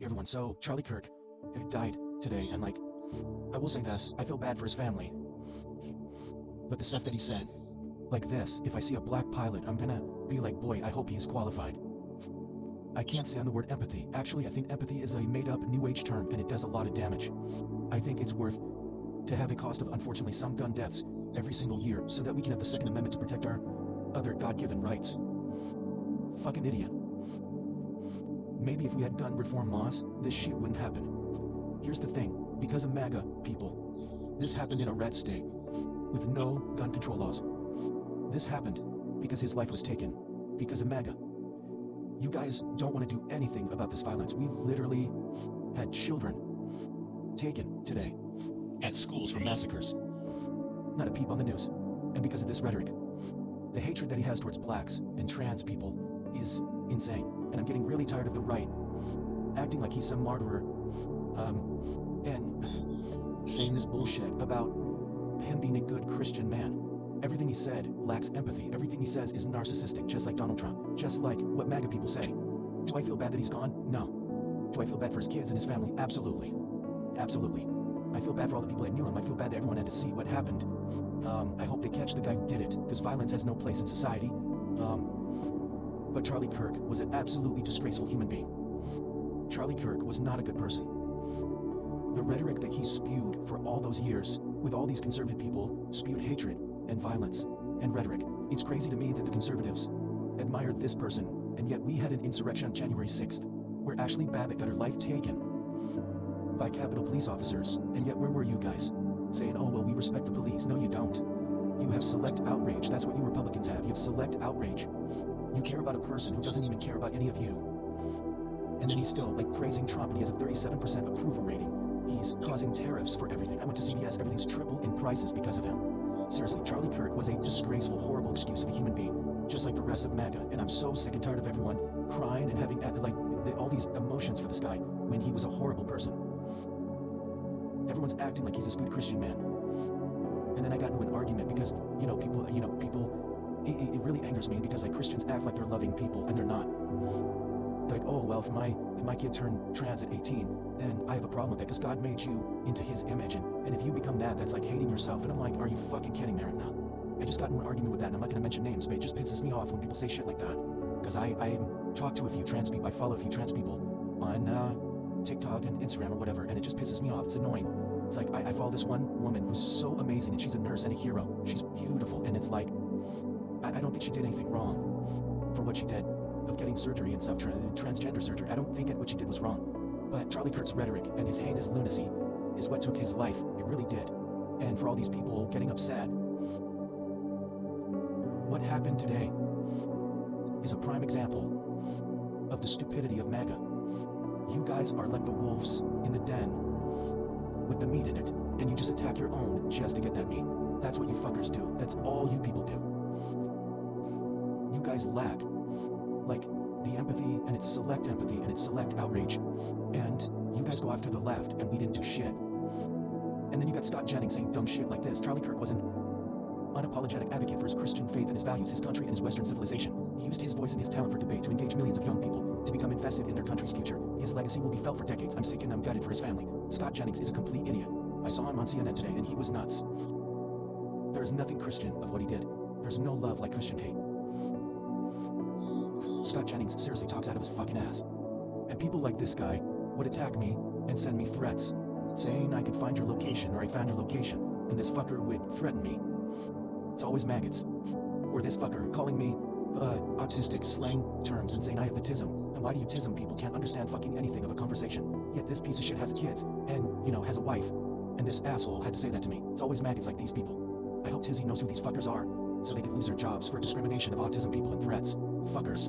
everyone. So, Charlie Kirk died today, and like, I will say this, I feel bad for his family. But the stuff that he said, like this, if I see a black pilot, I'm gonna be like, boy, I hope he is qualified. I can't stand the word empathy. Actually, I think empathy is a made-up new age term, and it does a lot of damage. I think it's worth to have a cost of, unfortunately, some gun deaths every single year, so that we can have the Second Amendment to protect our other God-given rights. Fucking idiot. Maybe if we had gun reform laws, this shit wouldn't happen. Here's the thing, because of Maga people, this happened in a red state, with no gun control laws. This happened because his life was taken, because of Maga. You guys don't want to do anything about this violence. We literally had children taken today at schools for massacres. Not a peep on the news. And because of this rhetoric, the hatred that he has towards blacks and trans people is insane. And I'm getting really tired of the right acting like he's some martyr, and saying this bullshit about him being a good Christian man. Everything he said lacks empathy. Everything he says is narcissistic, just like Donald Trump. Just like what MAGA people say. Do I feel bad that he's gone? No. Do I feel bad for his kids and his family? Absolutely. Absolutely. I feel bad for all the people that knew him. I feel bad that everyone had to see what happened. I hope they catch the guy who did it, because violence has no place in society. But Charlie Kirk was an absolutely disgraceful human being. Charlie Kirk was not a good person. The rhetoric that he spewed for all those years, with all these conservative people, spewed hatred and violence and rhetoric. It's crazy to me that the conservatives admired this person, and yet we had an insurrection on January 6th, where Ashley Babbitt got her life taken by Capitol police officers, and yet where were you guys? Saying, oh, well, we respect the police. No, you don't. You have select outrage. That's what you Republicans have. You have select outrage. You care about a person who doesn't even care about any of you. And then he's still, like, praising Trump, and he has a 37% approval rating. He's causing tariffs for everything. I went to CVS, everything's triple in prices because of him. Seriously, Charlie Kirk was a disgraceful, horrible excuse of a human being, just like the rest of MAGA, and I'm so sick and tired of everyone crying and having, like, all these emotions for this guy when he was a horrible person. Everyone's acting like he's this good Christian man. And then I got into an argument because, people, it really angers me because, like, Christians act like they're loving people, and they're not. Like, oh, well, if my kid turned trans at 18, then I have a problem with that because God made you into his image, and if you become that, that's like hating yourself. And I'm like, are you fucking kidding me right now? I just got into an argument with that, and I'm not going to mention names, but it just pisses me off when people say shit like that. Because I talk to a few trans people, I follow a few trans people on TikTok and Instagram or whatever, and it just pisses me off. It's annoying. It's like, I follow this one woman who's so amazing, and she's a nurse and a hero. She's beautiful, and it's like, I don't think she did anything wrong for what she did of getting surgery and stuff, transgender surgery. I don't think what she did was wrong. But Charlie Kirk's rhetoric and his heinous lunacy is what took his life. It really did. And for all these people getting upset, what happened today is a prime example of the stupidity of MAGA. You guys are like the wolves in the den with the meat in it, and you just attack your own just to get that meat. That's what you fuckers do. That's all you people do. You guys lack, like, the empathy, and it's select empathy, and it's select outrage. And you guys go after the left, and we didn't do shit. And then you got Scott Jennings saying dumb shit like this. Charlie Kirk was an unapologetic advocate for his Christian faith and his values, his country and his Western civilization. He used his voice and his talent for debate to engage millions of young people to become invested in their country's future. His legacy will be felt for decades. I'm sick and I'm gutted for his family. Scott Jennings is a complete idiot. I saw him on CNN today, and he was nuts. There is nothing Christian of what he did. There's no love like Christian hate. Scott Jennings seriously talks out of his fucking ass. And people like this guy would attack me and send me threats, saying I could find your location, or I found your location, and this fucker would threaten me. It's always maggots. Or this fucker calling me autistic, slang terms, and saying I have autism. And why do you autism people can't understand fucking anything of a conversation? Yet this piece of shit has kids, and, has a wife. And this asshole had to say that to me. It's always maggots like these people. I hope Tizzy knows who these fuckers are, so they could lose their jobs for discrimination of autism people and threats. Fuckers.